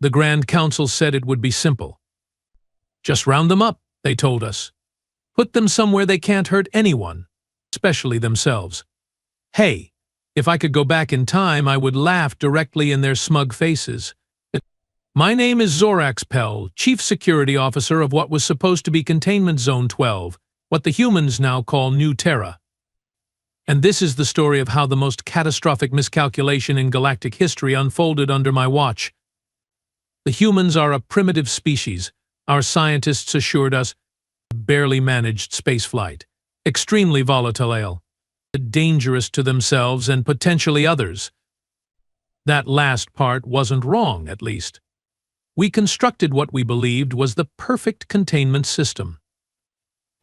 The Grand Council said it would be simple. Just round them up, they told us. Put them somewhere they can't hurt anyone, especially themselves. Hey, if I could go back in time, I would laugh directly in their smug faces. My name is Zorax Pell, Chief Security Officer of what was supposed to be Containment Zone 12, what the humans now call New Terra. And this is the story of how the most catastrophic miscalculation in galactic history unfolded under my watch. The humans are a primitive species, our scientists assured us, barely managed spaceflight, extremely volatile, dangerous to themselves and potentially others. That last part wasn't wrong, at least. We constructed what we believed was the perfect containment system.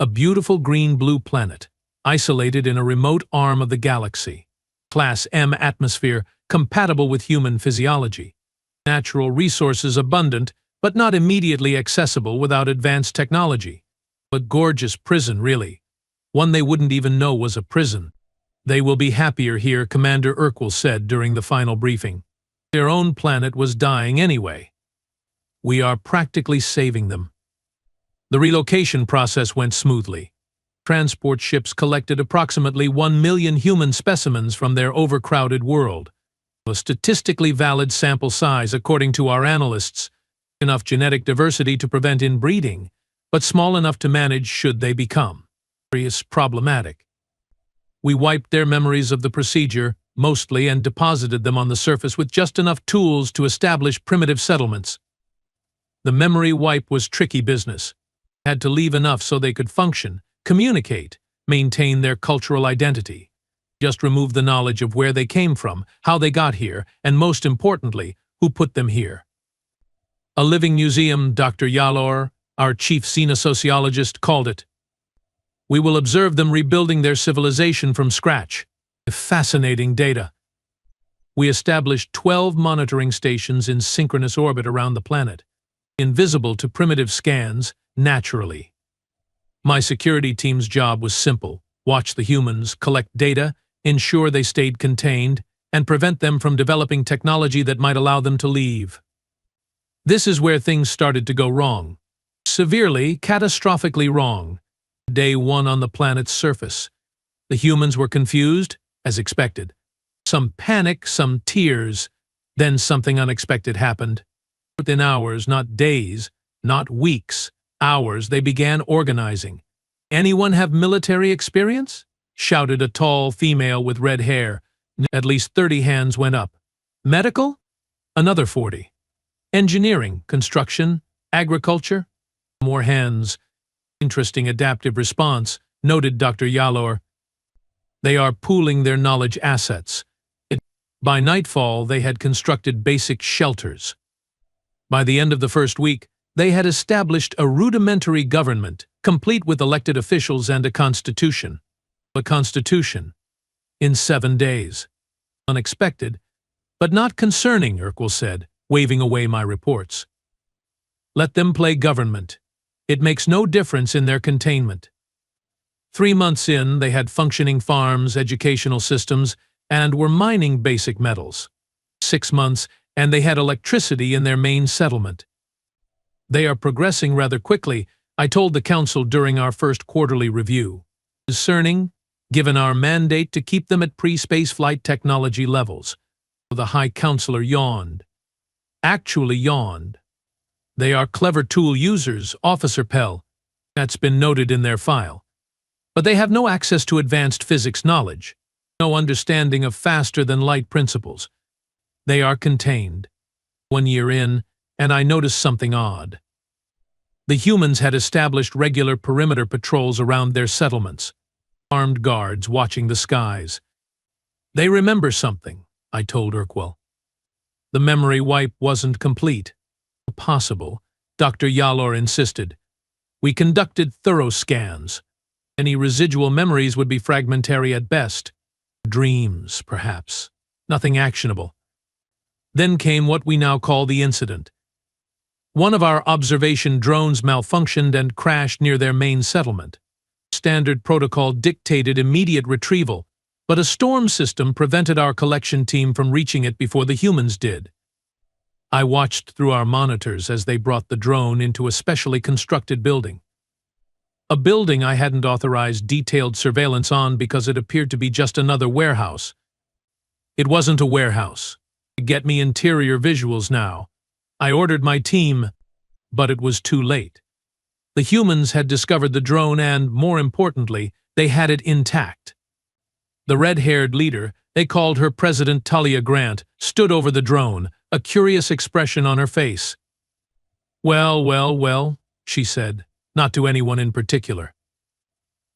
A beautiful green-blue planet, isolated in a remote arm of the galaxy. Class M atmosphere, compatible with human physiology. Natural resources abundant, but not immediately accessible without advanced technology. A gorgeous prison, really. One they wouldn't even know was a prison. They will be happier here, Commander Urquell said during the final briefing. Their own planet was dying anyway. We are practically saving them. The relocation process went smoothly. Transport ships collected approximately 1 million human specimens from their overcrowded world. A statistically valid sample size, according to our analysts. Enough genetic diversity to prevent inbreeding, but small enough to manage should they become problematic. We wiped their memories of the procedure, mostly, and deposited them on the surface with just enough tools to establish primitive settlements. The memory wipe was tricky business. Had to leave enough so they could function, communicate, maintain their cultural identity. Just remove the knowledge of where they came from, how they got here, and most importantly, who put them here. A living museum, Dr. Yalor, our chief xenosociologist, called it. We will observe them rebuilding their civilization from scratch. Fascinating data. We established 12 monitoring stations in synchronous orbit around the planet, invisible to primitive scans, naturally. My security team's job was simple: watch the humans, collect data, ensure they stayed contained, and prevent them from developing technology that might allow them to leave. This is where things started to go wrong. Severely, catastrophically wrong. Day 1 on the planet's surface. The humans were confused, as expected. Some panic, some tears. Then something unexpected happened. Within hours, not days, not weeks, hours, they began organizing. Anyone have military experience? Shouted a tall female with red hair. At least 30 hands went up. Medical? Another 40. Engineering, construction, agriculture? More hands. Interesting adaptive response, noted Dr. Yalor. They are pooling their knowledge assets. By nightfall, they had constructed basic shelters. By the end of the first week, they had established a rudimentary government, complete with elected officials and a constitution. A constitution. In 7 days. Unexpected, but not concerning, Urquell said, waving away my reports. Let them play government. It makes no difference in their containment. 3 months in, they had functioning farms, educational systems, and were mining basic metals. 6 months, and they had electricity in their main settlement. They are progressing rather quickly, I told the Council during our first quarterly review. Discerning, given our mandate to keep them at pre-space flight technology levels. The High Counselor yawned. Actually yawned. They are clever tool users, Officer Pell. That's been noted in their file. But they have no access to advanced physics knowledge, no understanding of faster-than-light principles. They are contained. 1 year in, and I noticed something odd. The humans had established regular perimeter patrols around their settlements, armed guards watching the skies. They remember something, I told Urquell. The memory wipe wasn't complete. Possible, Dr. Yalor insisted. We conducted thorough scans. Any residual memories would be fragmentary at best. Dreams, perhaps. Nothing actionable. Then came what we now call the incident. One of our observation drones malfunctioned and crashed near their main settlement. Standard protocol dictated immediate retrieval, but a storm system prevented our collection team from reaching it before the humans did. I watched through our monitors as they brought the drone into a specially constructed building. A building I hadn't authorized detailed surveillance on because it appeared to be just another warehouse. It wasn't a warehouse. Get me interior visuals now. I ordered my team, but it was too late. The humans had discovered the drone and, more importantly, they had it intact. The red-haired leader, they called her President Talia Grant, stood over the drone, a curious expression on her face. "Well, well, well," she said, not to anyone in particular.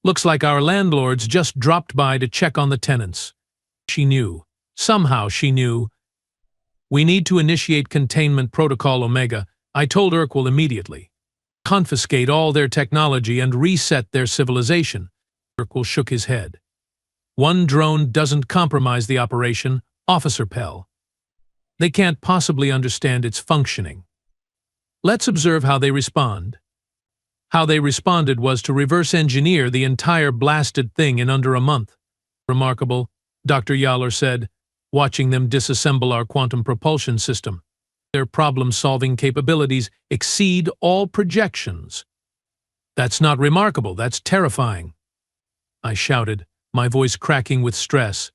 "Looks like our landlords just dropped by to check on the tenants." She knew. Somehow she knew. "We need to initiate containment protocol Omega," I told Urquell immediately. "Confiscate all their technology and reset their civilization." Urquell shook his head. "One drone doesn't compromise the operation, Officer Pell. They can't possibly understand its functioning. Let's observe how they respond." How they responded was to reverse engineer the entire blasted thing in under a month. "Remarkable," Dr. Yowler said, watching them disassemble our quantum propulsion system. "Their problem-solving capabilities exceed all projections." "That's not remarkable, that's terrifying," I shouted, my voice cracking with stress.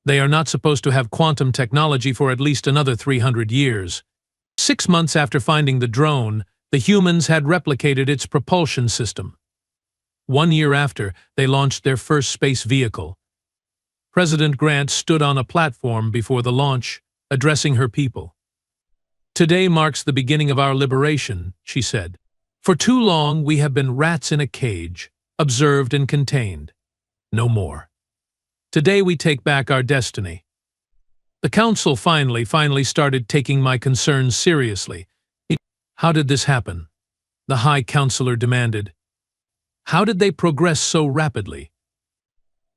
"They are not supposed to have quantum technology for at least another 300 years. 6 months after finding the drone, the humans had replicated its propulsion system. 1 year after, they launched their first space vehicle. President Grant stood on a platform before the launch, addressing her people. "Today marks the beginning of our liberation," she said. "For too long we have been rats in a cage, observed and contained. No more. Today we take back our destiny." The council finally started taking my concerns seriously. "How did this happen?" the High Counselor demanded. "How did they progress so rapidly?"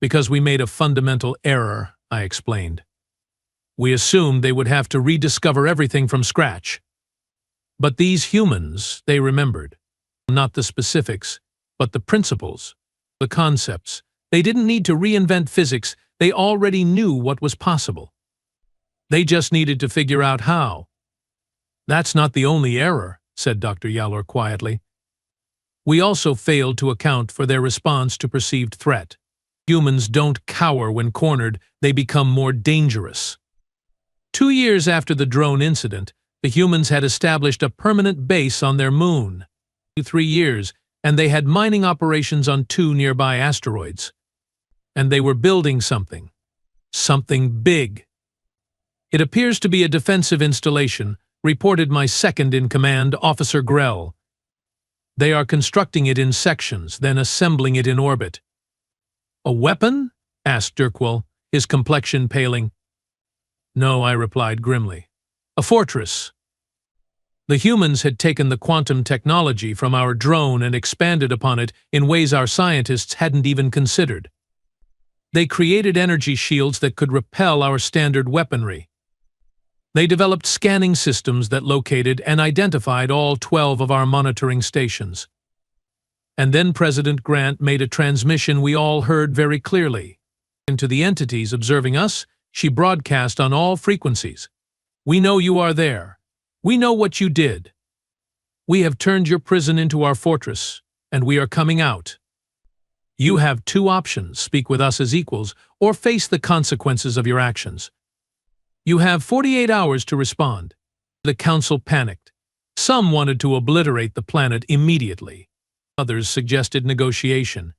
"Because we made a fundamental error," I explained. "We assumed they would have to rediscover everything from scratch. But these humans, they remembered. Not the specifics, but the principles, the concepts. They didn't need to reinvent physics, they already knew what was possible. They just needed to figure out how." "That's not the only error," said Dr. Yowler quietly. "We also failed to account for their response to perceived threat. Humans don't cower when cornered, they become more dangerous." 2 years after the drone incident, the humans had established a permanent base on their moon. 3 years, and they had mining operations on 2 nearby asteroids. And they were building something. Something big. "It appears to be a defensive installation," reported my second-in-command, Officer Grell. "They are constructing it in sections, then assembling it in orbit." "A weapon?" asked Urquell, his complexion paling. "No," I replied grimly. "A fortress." The humans had taken the quantum technology from our drone and expanded upon it in ways our scientists hadn't even considered. They created energy shields that could repel our standard weaponry. They developed scanning systems that located and identified all 12 of our monitoring stations. And then President Grant made a transmission we all heard very clearly. And to the entities observing us, she broadcast on all frequencies. "We know you are there. We know what you did. We have turned your prison into our fortress, and we are coming out. You have 2 options, speak with us as equals, or face the consequences of your actions. You have 48 hours to respond." The council panicked. Some wanted to obliterate the planet immediately. Others suggested negotiation.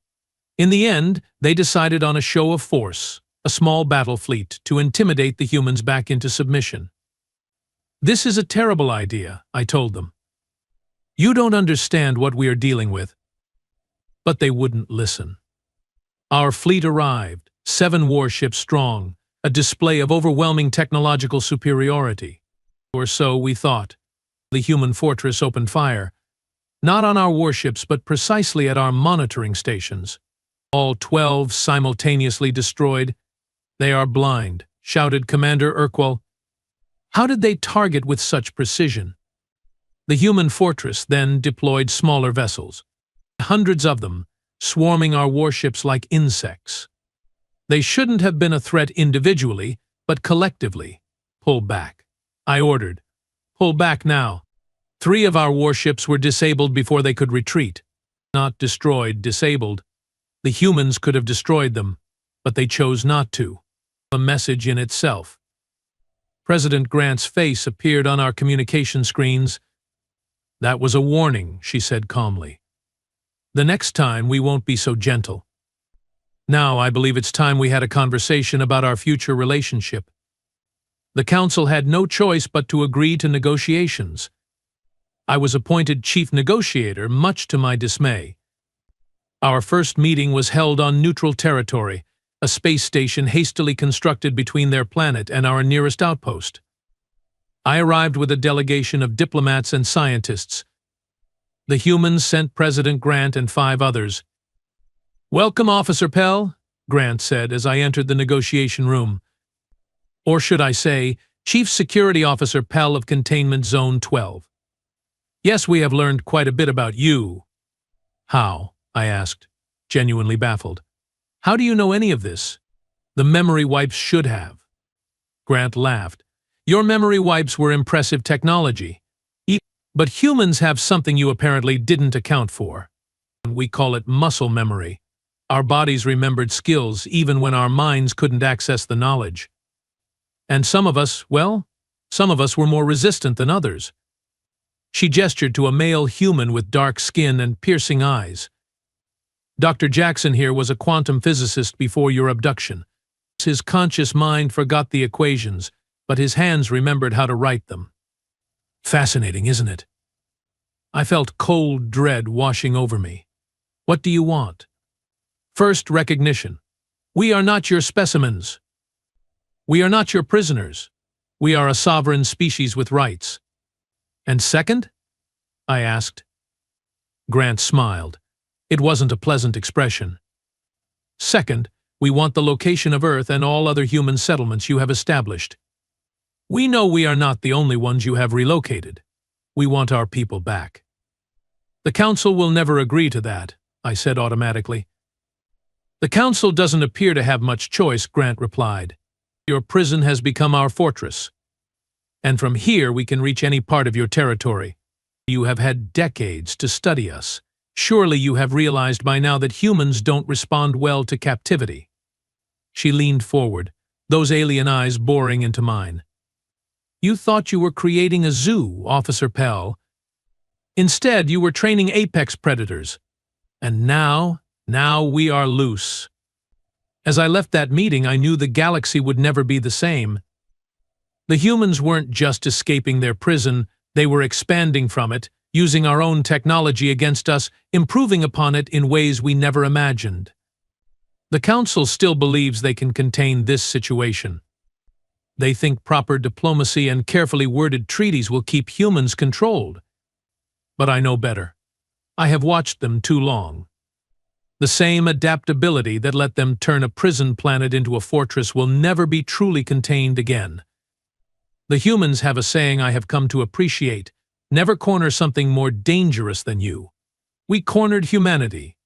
In the end, they decided on a show of force, a small battle fleet, to intimidate the humans back into submission. "This is a terrible idea," I told them. "You don't understand what we are dealing with." But they wouldn't listen. Our fleet arrived, 7 warships strong, a display of overwhelming technological superiority. Or so we thought. The human fortress opened fire, not on our warships but precisely at our monitoring stations. All 12 simultaneously destroyed. "They are blind," shouted Commander Urquell. "How did they target with such precision?" The human fortress then deployed smaller vessels, hundreds of them, swarming our warships like insects. They shouldn't have been a threat individually, but collectively. "Pull back," I ordered, Pull back now. 3 of our warships were disabled before they could retreat. Not destroyed, disabled. The humans could have destroyed them, but they chose not to. A message in itself. President Grant's face appeared on our communication screens. That was a warning, she said calmly. The next time we won't be so gentle. Now I believe it's time we had a conversation about our future relationship. The council had no choice but to agree to negotiations. I was appointed chief negotiator, much to my dismay. Our first meeting was held on neutral territory, a space station hastily constructed between their planet and our nearest outpost. I arrived with a delegation of diplomats and scientists. The humans sent President Grant and 5 others. "Welcome, Officer Pell," Grant said as I entered the negotiation room. Or should I say, Chief Security Officer Pell of Containment Zone 12. "Yes, we have learned quite a bit about you." "How?" I asked, genuinely baffled. "How do you know any of this?" "The memory wipes should have." Grant laughed. "Your memory wipes were impressive technology. But humans have something you apparently didn't account for. We call it muscle memory. Our bodies remembered skills even when our minds couldn't access the knowledge. And some of us were more resistant than others." She gestured to a male human with dark skin and piercing eyes. "Dr. Jackson here was a quantum physicist before your abduction. His conscious mind forgot the equations, but his hands remembered how to write them." Fascinating, isn't it? I felt cold dread washing over me. "What do you want?" "First, recognition. We are not your specimens. We are not your prisoners. We are a sovereign species with rights." "And second?" I asked. Grant smiled. It wasn't a pleasant expression. "Second, we want the location of Earth and all other human settlements you have established. We know we are not the only ones you have relocated. We want our people back." "The Council will never agree to that," I said automatically. "The Council doesn't appear to have much choice," Grant replied. "Your prison has become our fortress. And from here we can reach any part of your territory. You have had decades to study us. Surely you have realized by now that humans don't respond well to captivity." She leaned forward, those alien eyes boring into mine. "You thought you were creating a zoo, Officer Pell. Instead, you were training apex predators. And now we are loose." As I left that meeting, I knew the galaxy would never be the same. The humans weren't just escaping their prison, they were expanding from it, using our own technology against us, improving upon it in ways we never imagined. The Council still believes they can contain this situation. They think proper diplomacy and carefully worded treaties will keep humans controlled. But I know better. I have watched them too long. The same adaptability that let them turn a prison planet into a fortress will never be truly contained again. The humans have a saying I have come to appreciate: never corner something more dangerous than you. We cornered humanity.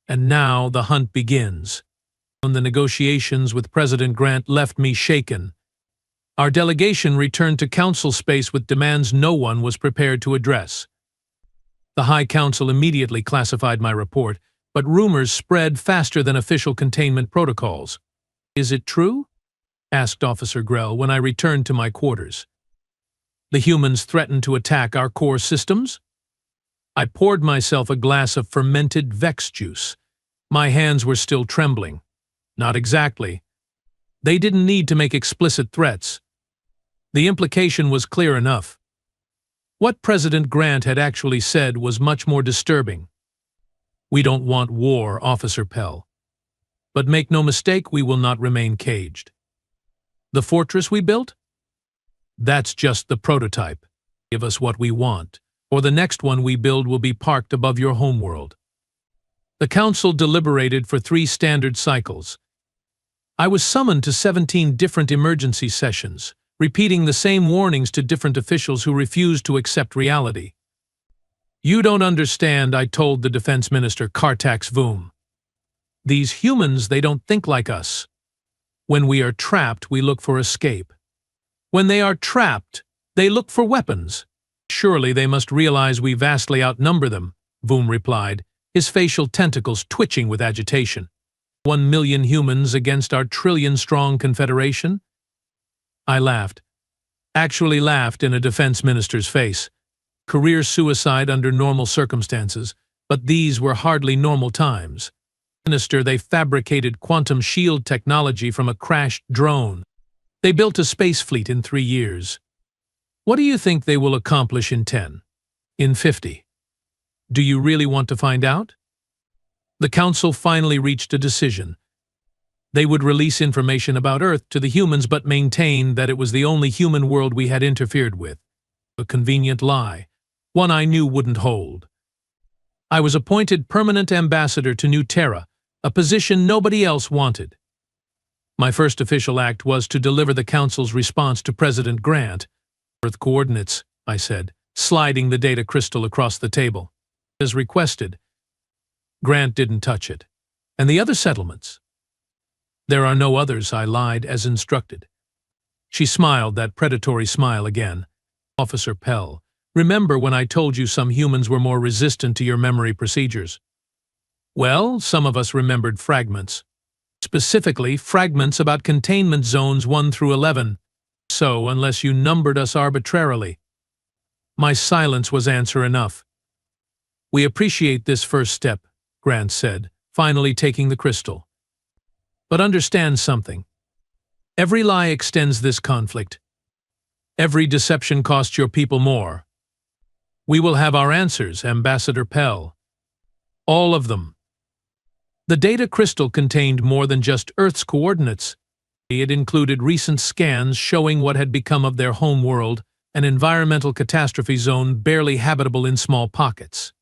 And now the hunt begins. The negotiations with President Grant left me shaken. Our delegation returned to Council space with demands no one was prepared to address. The High Council immediately classified my report, but rumors spread faster than official containment protocols. "Is it true?" asked Officer Grell when I returned to my quarters. "The humans threatened to attack our core systems?" I poured myself a glass of fermented Vex juice. My hands were still trembling. Not exactly. They didn't need to make explicit threats. The implication was clear enough. What President Grant had actually said was much more disturbing. "We don't want war, Officer Pell. But make no mistake, we will not remain caged. The fortress we built? That's just the prototype. Give us what we want, or the next one we build will be parked above your homeworld." The Council deliberated for 3 standard cycles. I was summoned to 17 different emergency sessions, repeating the same warnings to different officials who refused to accept reality. "You don't understand," I told the Defense Minister, Kartax Voom. "These humans, they don't think like us. When we are trapped, we look for escape. When they are trapped, They look for weapons. Surely they must realize we vastly outnumber them, Voom replied, his facial tentacles twitching with agitation. 1 million humans against our trillion-strong confederation? I laughed. Actually laughed in a defense minister's face. Career suicide under normal circumstances, but these were hardly normal times. Minister, they fabricated quantum shield technology from a crashed drone. They built a space fleet in 3 years. What do you think they will accomplish in 10? In 50? Do you really want to find out? The Council finally reached a decision. They would release information about Earth to the humans but maintain that it was the only human world we had interfered with. A convenient lie, one I knew wouldn't hold. I was appointed permanent ambassador to New Terra, a position nobody else wanted. My first official act was to deliver the Council's response to President Grant. Earth coordinates, I said, sliding the data crystal across the table. As requested. Grant didn't touch it. And the other settlements? There are no others, I lied as instructed. She smiled that predatory smile again. Officer Pell, remember when I told you some humans were more resistant to your memory procedures? Well, some of us remembered fragments. Specifically, fragments about containment zones 1 through 11. So, unless you numbered us arbitrarily. My silence was answer enough. We appreciate this first step, Grant said, finally taking the crystal. But understand something. Every lie extends this conflict. Every deception costs your people more. We will have our answers, Ambassador Pell. All of them. The data crystal contained more than just Earth's coordinates. It included recent scans showing what had become of their home world, an environmental catastrophe zone barely habitable in small pockets.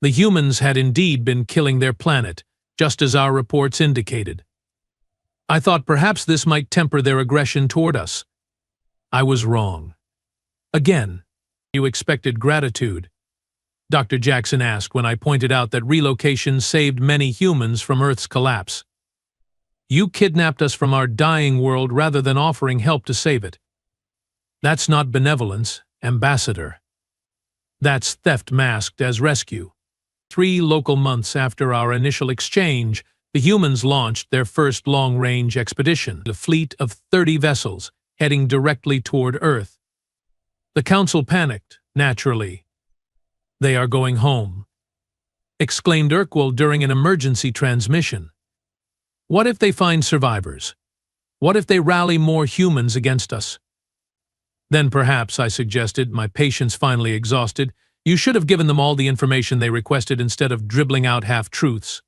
The humans had indeed been killing their planet, just as our reports indicated. I thought perhaps this might temper their aggression toward us. I was wrong. Again, you expected gratitude, Dr. Jackson asked when I pointed out that relocation saved many humans from Earth's collapse. You kidnapped us from our dying world rather than offering help to save it. That's not benevolence, Ambassador. That's theft masked as rescue. 3 local months after our initial exchange, the humans launched their first long-range expedition, a fleet of 30 vessels, heading directly toward Earth. The Council panicked, naturally. They are going home, exclaimed Urquell during an emergency transmission. What if they find survivors? What if they rally more humans against us? Then perhaps, I suggested, my patience finally exhausted, you should have given them all the information they requested instead of dribbling out half-truths.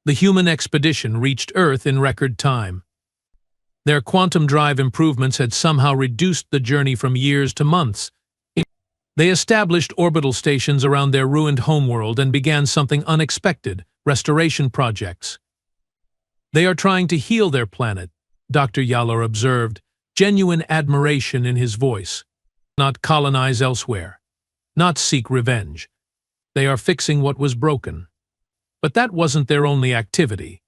The human expedition reached Earth in record time. Their quantum drive improvements had somehow reduced the journey from years to months. They established orbital stations around their ruined homeworld and began something unexpected, restoration projects. They are trying to heal their planet, Dr. Yalor observed, genuine admiration in his voice. Not colonize elsewhere. Not seek revenge. They are fixing what was broken. But that wasn't their only activity.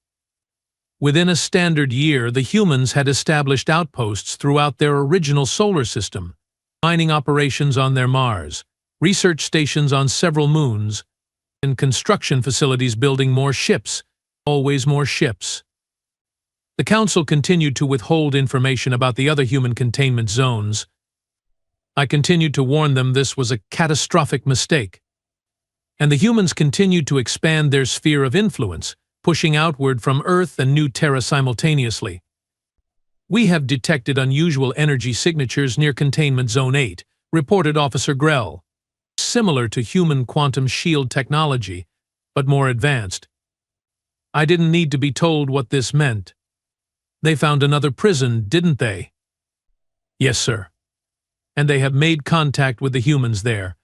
Within a standard year, the humans had established outposts throughout their original solar system, mining operations on their Mars, research stations on several moons, and construction facilities building more ships, always more ships. The Council continued to withhold information about the other human containment zones. I continued to warn them this was a catastrophic mistake. And the humans continued to expand their sphere of influence, pushing outward from Earth and New Terra simultaneously. We have detected unusual energy signatures near Containment Zone 8, reported Officer Grell. Similar to human quantum shield technology, but more advanced. I didn't need to be told what this meant. They found another prison, didn't they? Yes, sir. And they have made contact with the humans there.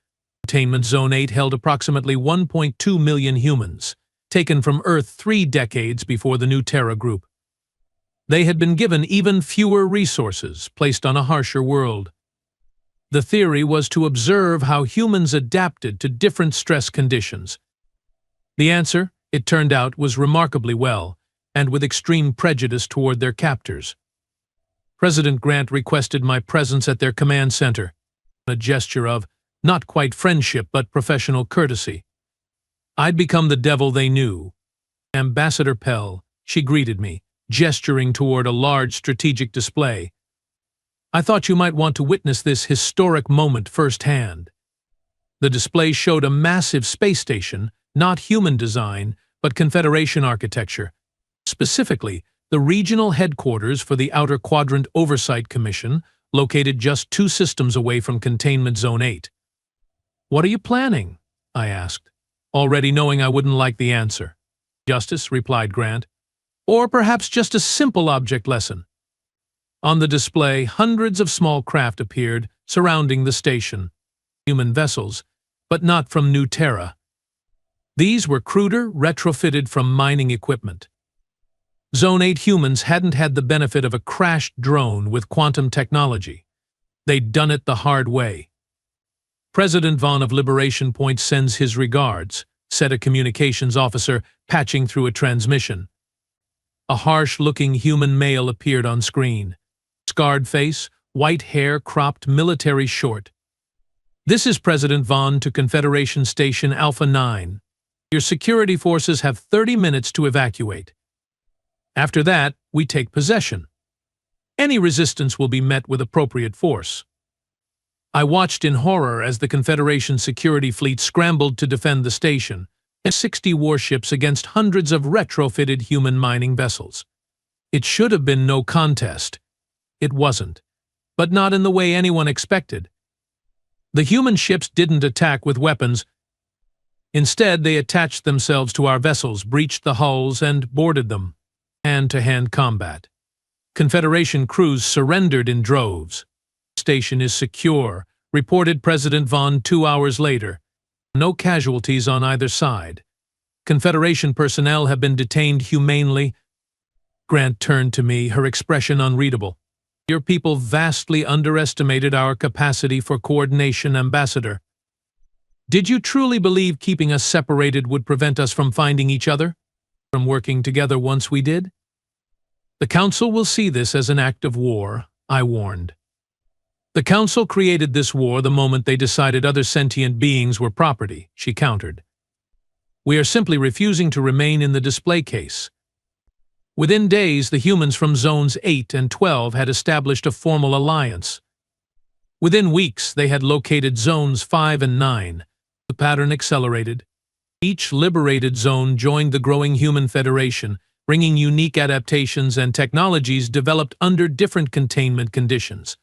Containment Zone 8 held approximately 1.2 million humans, taken from Earth 3 decades before the New Terra group. They had been given even fewer resources, placed on a harsher world. The theory was to observe how humans adapted to different stress conditions. The answer, it turned out, was remarkably well, and with extreme prejudice toward their captors. President Grant requested my presence at their command center, a gesture of, not quite friendship, but professional courtesy. I'd become the devil they knew. Ambassador Pell, she greeted me, gesturing toward a large strategic display. I thought you might want to witness this historic moment firsthand. The display showed a massive space station, not human design, but Confederation architecture. Specifically, the regional headquarters for the Outer Quadrant Oversight Commission, located just 2 systems away from Containment Zone 8. "What are you planning?" I asked, already knowing I wouldn't like the answer. "Justice," replied Grant. "Or perhaps just a simple object lesson." On the display, hundreds of small craft appeared, surrounding the station. Human vessels, but not from New Terra. These were cruder, retrofitted from mining equipment. Zone 8 humans hadn't had the benefit of a crashed drone with quantum technology. They'd done it the hard way. "President Vaughn of Liberation Point sends his regards," said a communications officer, patching through a transmission. A harsh-looking human male appeared on screen. Scarred face, white hair cropped military short. "This is President Vaughn to Confederation Station Alpha 9. Your security forces have 30 minutes to evacuate. After that, we take possession. Any resistance will be met with appropriate force." I watched in horror as the Confederation security fleet scrambled to defend the station, 60 warships against hundreds of retrofitted human mining vessels. It should have been no contest. It wasn't, but not in the way anyone expected. The human ships didn't attack with weapons. Instead, they attached themselves to our vessels, breached the hulls, and boarded them. Hand-to-hand combat. Confederation crews surrendered in droves. "The station is secure," reported President Vaughn 2 hours later. "No casualties on either side. Confederation personnel have been detained humanely." Grant turned to me, her expression unreadable. "Your people vastly underestimated our capacity for coordination, Ambassador. Did you truly believe keeping us separated would prevent us from finding each other? From working together once we did? The Council will see this as an act of war," I warned. "The Council created this war the moment they decided other sentient beings were property," she countered. "We are simply refusing to remain in the display case." Within days, the humans from Zones 8 and 12 had established a formal alliance. Within weeks, they had located Zones 5 and 9. The pattern accelerated. Each liberated zone joined the growing Human Federation, bringing unique adaptations and technologies developed under different containment conditions.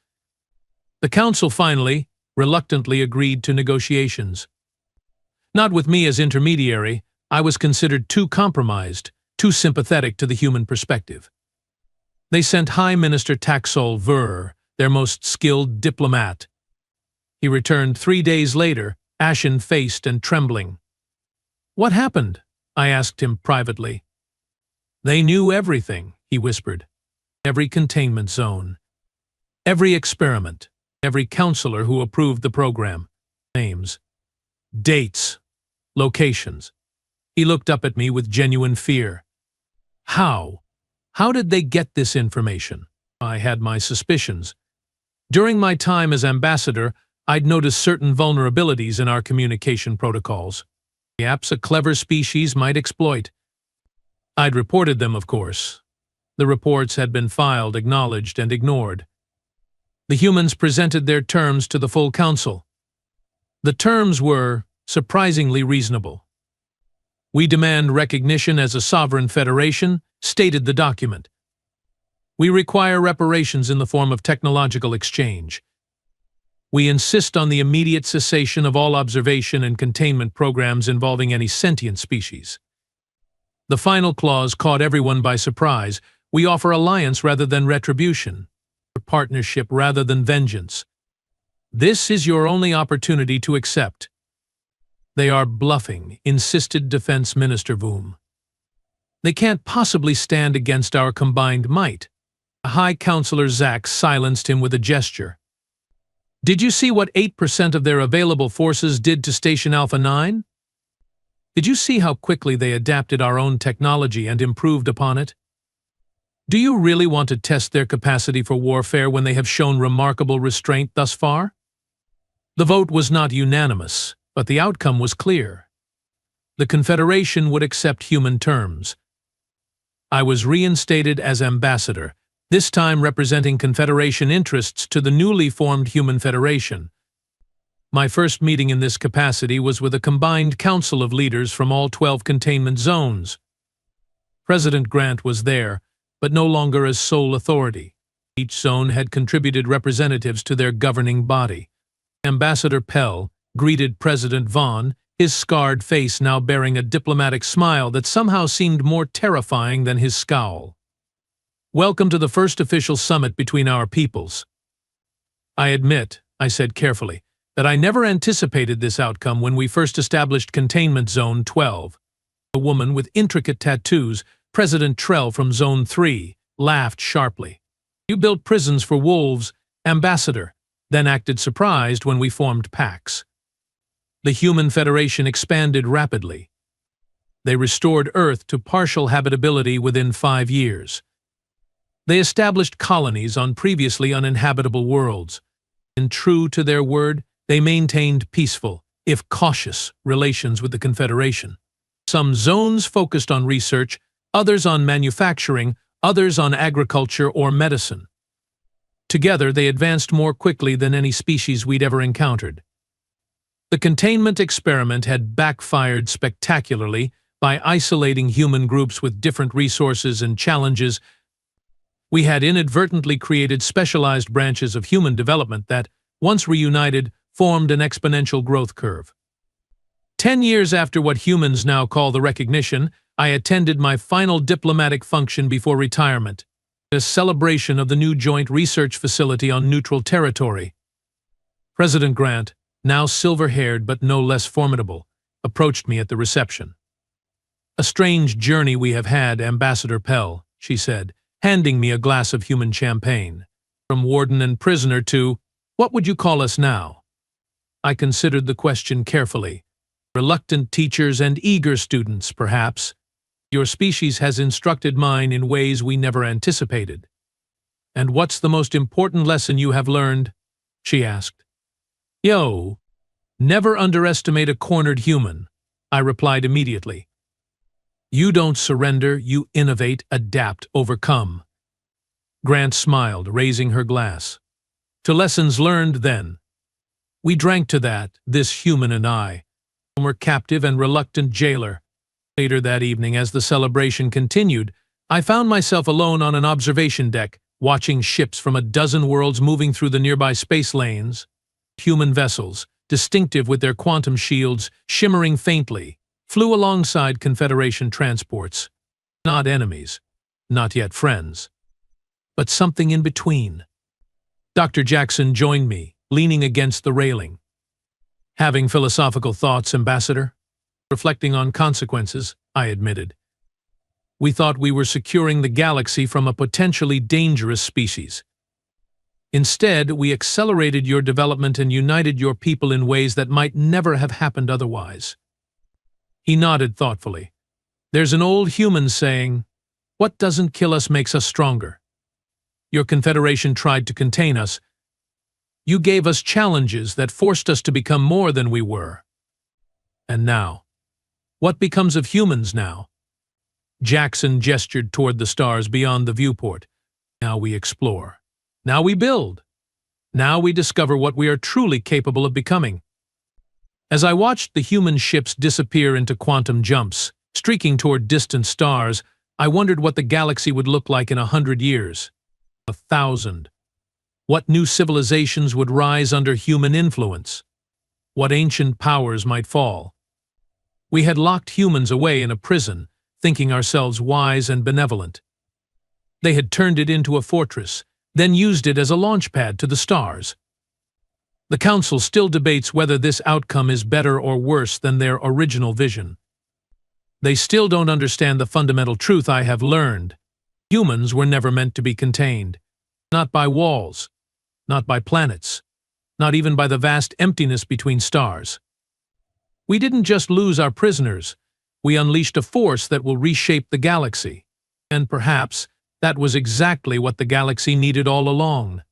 The Council finally, reluctantly agreed to negotiations. Not with me as intermediary. I was considered too compromised, too sympathetic to the human perspective. They sent High Minister Taxol Ver, their most skilled diplomat. He returned 3 days later, ashen-faced and trembling. "What happened?" I asked him privately. "They knew everything," he whispered. "Every containment zone. Every experiment. Every counselor who approved the program. Names. Dates. Locations." He looked up at me with genuine fear. "How? How did they get this information?" I had my suspicions. During my time as ambassador, I'd noticed certain vulnerabilities in our communication protocols. Perhaps a clever species might exploit. I'd reported them, of course. The reports had been filed, acknowledged, and ignored. The humans presented their terms to the full council. The terms were surprisingly reasonable. "We demand recognition as a sovereign federation," stated the document. "We require reparations in the form of technological exchange. We insist on the immediate cessation of all observation and containment programs involving any sentient species." The final clause caught everyone by surprise. "We offer alliance rather than retribution, partnership rather than vengeance. This is your only opportunity to accept." "They are bluffing," insisted Defense Minister Voom. "They can't possibly stand against our combined might." High Counselor Zack silenced him with a gesture. "Did you see what 8% of their available forces did to Station Alpha 9? Did you see how quickly they adapted our own technology and improved upon it? Do you really want to test their capacity for warfare when they have shown remarkable restraint thus far? The vote was not unanimous, but the outcome was clear. The Confederation would accept human terms. I was reinstated as ambassador, this time representing Confederation interests to the newly formed Human Federation. My first meeting in this capacity was with a combined council of leaders from all 12 containment zones. President Grant was there, but no longer as sole authority. Each zone had contributed representatives to their governing body. Ambassador Pell greeted President Vaughn, his scarred face now bearing a diplomatic smile that somehow seemed more terrifying than his scowl. "Welcome to the first official summit between our peoples." "I admit," I said carefully, "that I never anticipated this outcome when we first established Containment Zone 12. A woman with intricate tattoos, President Trell from Zone 3, laughed sharply. "You built prisons for wolves, Ambassador," then acted surprised when we formed packs. The Human Federation expanded rapidly. They restored Earth to partial habitability within 5 years. They established colonies on previously uninhabitable worlds. And true to their word, they maintained peaceful, if cautious, relations with the Confederation. Some zones focused on research, others on manufacturing, others on agriculture or medicine. Together, they advanced more quickly than any species we'd ever encountered. The containment experiment had backfired spectacularly by isolating human groups with different resources and challenges. We had inadvertently created specialized branches of human development that, once reunited, formed an exponential growth curve. 10 years after what humans now call the recognition, I attended my final diplomatic function before retirement, a celebration of the new joint research facility on neutral territory. President Grant, now silver-haired but no less formidable, approached me at the reception. "A strange journey we have had, Ambassador Pell," she said, handing me a glass of human champagne. "From warden and prisoner to, what would you call us now?" I considered the question carefully. "Reluctant teachers and eager students, perhaps. Your species has instructed mine in ways we never anticipated." "And what's the most important lesson you have learned?" she asked. "Yo, never underestimate a cornered human," I replied immediately. "You don't surrender, you innovate, adapt, overcome." Grant smiled, raising her glass. "To lessons learned, then." We drank to that, this human and I, former captive and reluctant jailer. Later that evening, as the celebration continued, I found myself alone on an observation deck, watching ships from a dozen worlds moving through the nearby space lanes. Human vessels, distinctive with their quantum shields shimmering faintly, flew alongside Confederation transports. Not enemies, not yet friends, but something in between. Dr. Jackson joined me, leaning against the railing. "Having philosophical thoughts, Ambassador?" "Reflecting on consequences," I admitted. "We thought we were securing the galaxy from a potentially dangerous species. Instead, we accelerated your development and united your people in ways that might never have happened otherwise." He nodded thoughtfully. "There's an old human saying, 'What doesn't kill us makes us stronger.' Your Confederation tried to contain us. You gave us challenges that forced us to become more than we were. And now, what becomes of humans now?" Jackson gestured toward the stars beyond the viewport. "Now we explore. Now we build. Now we discover what we are truly capable of becoming." As I watched the human ships disappear into quantum jumps, streaking toward distant stars, I wondered what the galaxy would look like in 100 years. 1,000. What new civilizations would rise under human influence? What ancient powers might fall? We had locked humans away in a prison, thinking ourselves wise and benevolent. They had turned it into a fortress, then used it as a launch pad to the stars. The Council still debates whether this outcome is better or worse than their original vision. They still don't understand the fundamental truth I have learned. Humans were never meant to be contained. Not by walls, not by planets, not even by the vast emptiness between stars. We didn't just lose our prisoners, we unleashed a force that will reshape the galaxy. And perhaps, That was exactly what the galaxy needed all along.